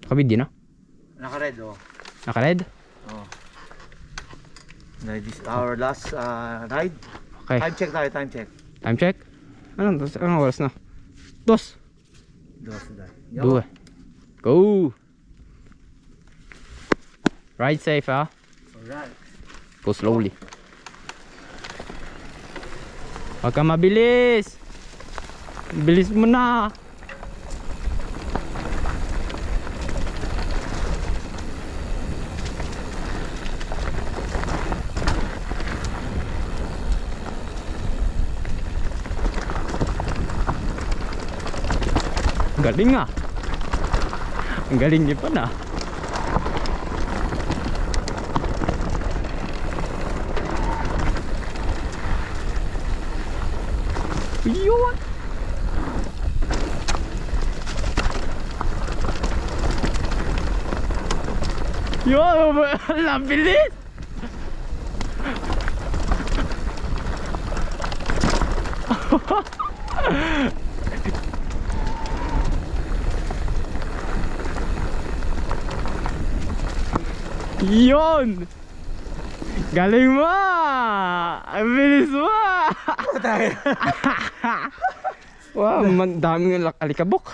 Nakabidyo na? Naka-red oh. Naka-red? Oh. This is our last ride. Okay. Time check tayo, time check. Time check? Anong oras na? 2. 2. Go! Ride safe ha? Alright. Go slowly. Huwag ka mabilis! Bilis mo na! Galing nga. Ang galing niyo pa na. Yun. Yun, labilis. Yun! Galing mo! Ang bilis mo! Wow, daming alikabok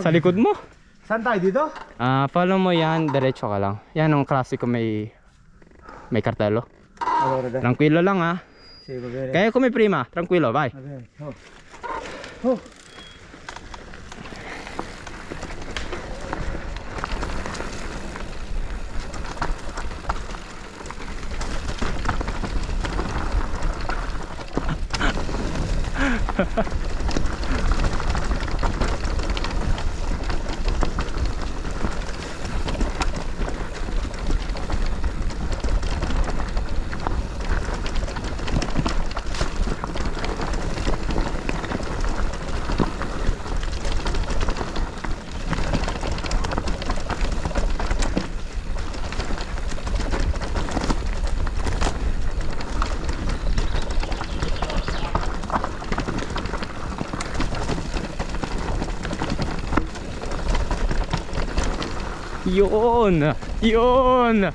sa likod mo. Saan tayo dito? Follow mo yan, diretso ka lang. Yan ang klasiko, may kartelo. Tranquilo lang ha. Kaya come prima, tranquillo, vai. Oh. Yun! Yun!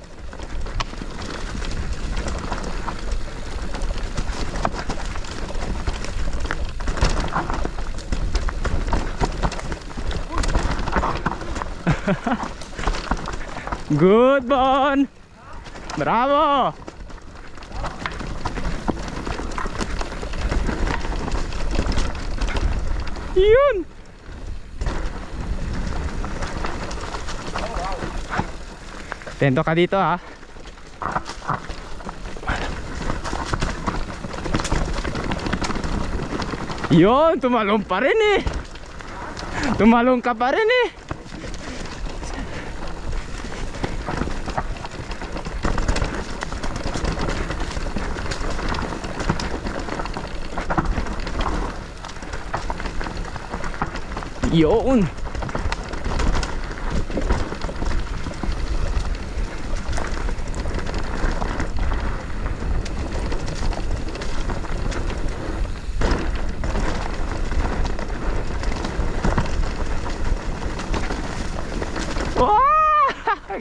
Good, Bon! Bravo! Yun! Tento ka dito ha. Yun, tumalong pa rin eh. Tumalong ka pa rin eh. Yun.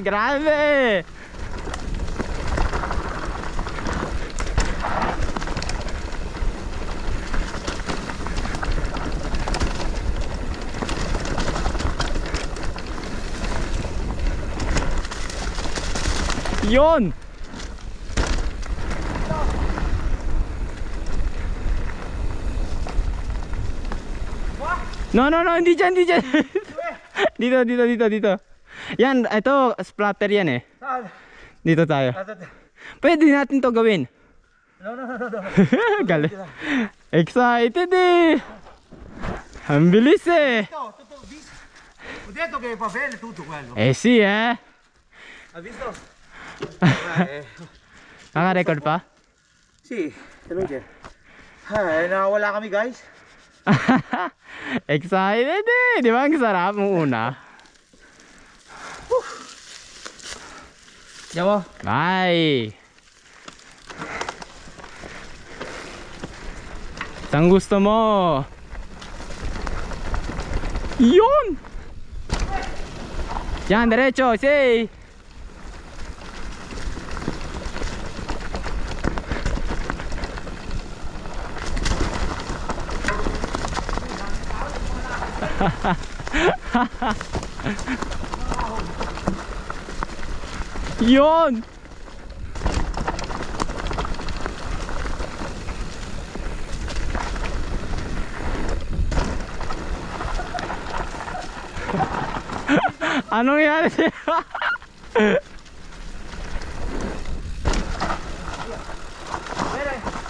Grabe! Yun! No, hindi dyan, hindi dyan. Dito. Yan, ito, splatter yan eh. Saan? Dito tayo. Pwede natin to gawin. No. Galing. Excited eh. Ang bilis eh. Ho detto che va bene tutto quello. Eh sì eh. Hai visto? Naka-record pa? Sì, te lo dico. Nawala kami guys. Excited eh. Di ba ang sarap mo una? Andiamo? Bye. Saan gusto mo? Yun! Yan, derecho, say. Yun. Anong nangyari sa'yo?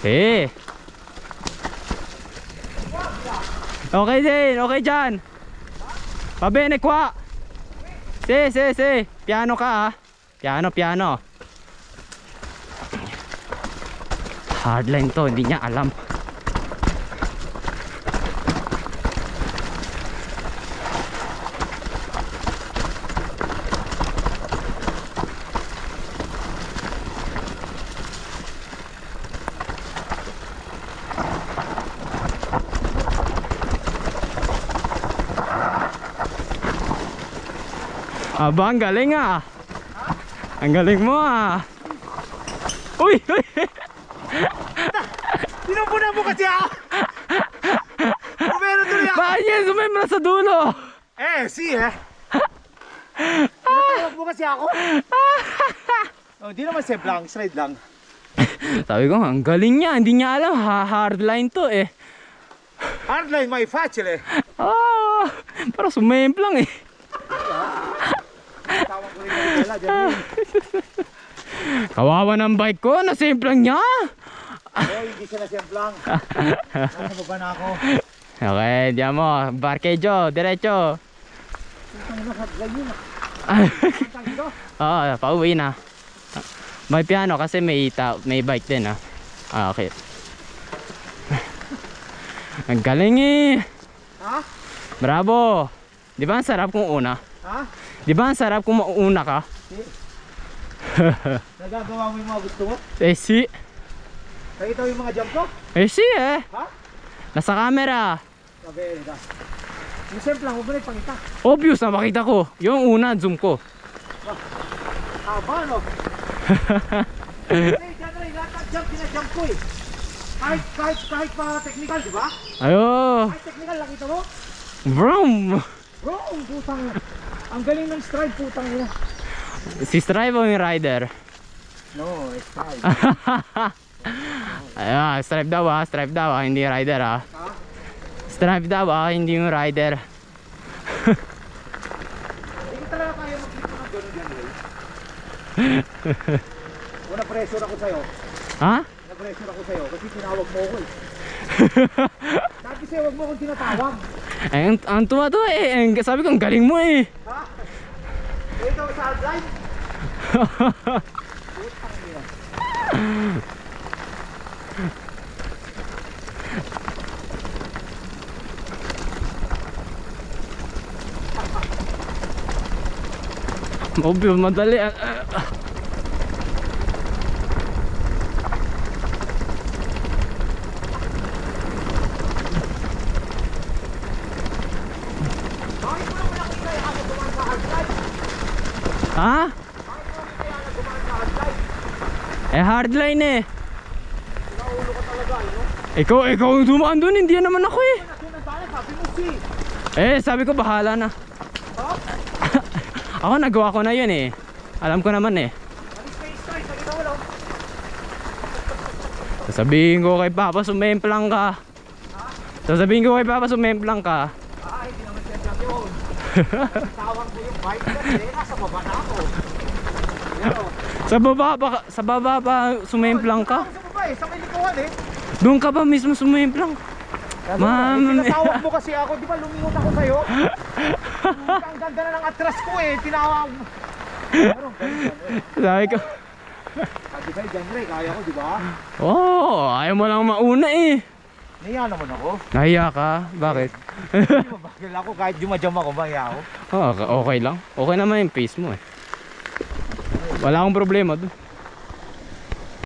Eh. Okay din, okay dyan. Pabene kwa. Si. Piano ka ah. Piano. Hardline to, hindi niya alam. Aba, ang galing ah. Ang galing mo ah. Uy. Pinupuna mo kasi ako! Pumero tuloy ako! Bakit yan sumembra sa dulo? Pinupuna mo kasi ako! Oh, di naman safe lang, slide lang. Sabi ko, ang galing niya. Hindi niya alam, hardline to eh. Hardline may facile. Parang sumemplang eh. Tawag ko rin yung dala dyan. Kawawa ng bike ko, nasemplang niya. Oh, hindi siya nasemplang. Nasa baba na ako. Okay, diyan mo. Barkejo, diretso. Putang ina, hardline yun ah. Putang ito. Oo, pauwi na. May piano kasi may bike din ah. Okay. Ang galing eh. Ha? Bravo. Di ba ang sarap kung una? Ha? Di ba ang sarap kung mauna ka? Nagagawa mo yung mga gusto mo? Eh si. Nakita mo yung mga jump ko? Eh si eh. Ha? Nasa camera. Sabi, ito. Yung semplang, huwag mo na ipangita. Obvious na makita ko. Yung una, zoom ko. Haba no? Hey, dyan rin, lahat ng jump, sinajump ko eh. Kahit pa technical, di ba? Ayo. Kahit technical, nakita mo? Vroom. Bro, putang. Ang galing ng stride, putang ina. Si Strive o yung rider? No, stride. Ayan, Strive daw ah, hindi rider ah. Ha? Strive daw ah, hindi yung rider. Hindi ko talaga kaya mag-clip ng gano'n dyan, Ray. Una pressure ako sa'yo. Ha? Na-pressure ako sa'yo kasi tinawag mo ako eh. Dati sa'yo, wag mo akong tinatawag. Eh, ang tuwa to eh. Sabi ko, ang galing mo eh. Ha? Ito sa hardline? Putang ina. Obvious, madali. Bakit mo naman nakita yung ako dumaan sa hardline? Ha? Bakit mo nakita yung ako dumaan sa hardline? Eh, hardline eh. Nakaulo ka talaga, no? Ikaw yung dumaan dun, hindi yan naman ako eh. Nandun ang daan, sabi mo si. Sabi ko, bahala na. Ha? Ako, nagawa ko na yun eh. Alam ko naman eh. Alis kayo strike, nakita mo lang. Sasabihin ko kay Papa, sumemplang ka. Sasabihin ko kay Papa, sumemplang ka. Hindi naman semplang yun. Tawag ko yung bike kasi nasa baba na ako. Pero, Sa baba pa sumemplang ka? sa baba eh, sa may likuhan eh. Doon ka ba mismo sumemplang? Ma'am, Tinatawag mo kasi ako, di ba lumingot ako sa'yo? Ang ganda na ng atras ko eh, tinawag mo. Pero, sabi ko, di ba dyan Ray, kaya ko di ba? ayaw mo lang mauna eh. Nahiya naman ako. Nahiya ka? Bakit? Hindi mabagal ako, kahit jumajam ako, mahiya ako. Okay lang. Okay naman yung pace mo eh. Wala akong problema doon.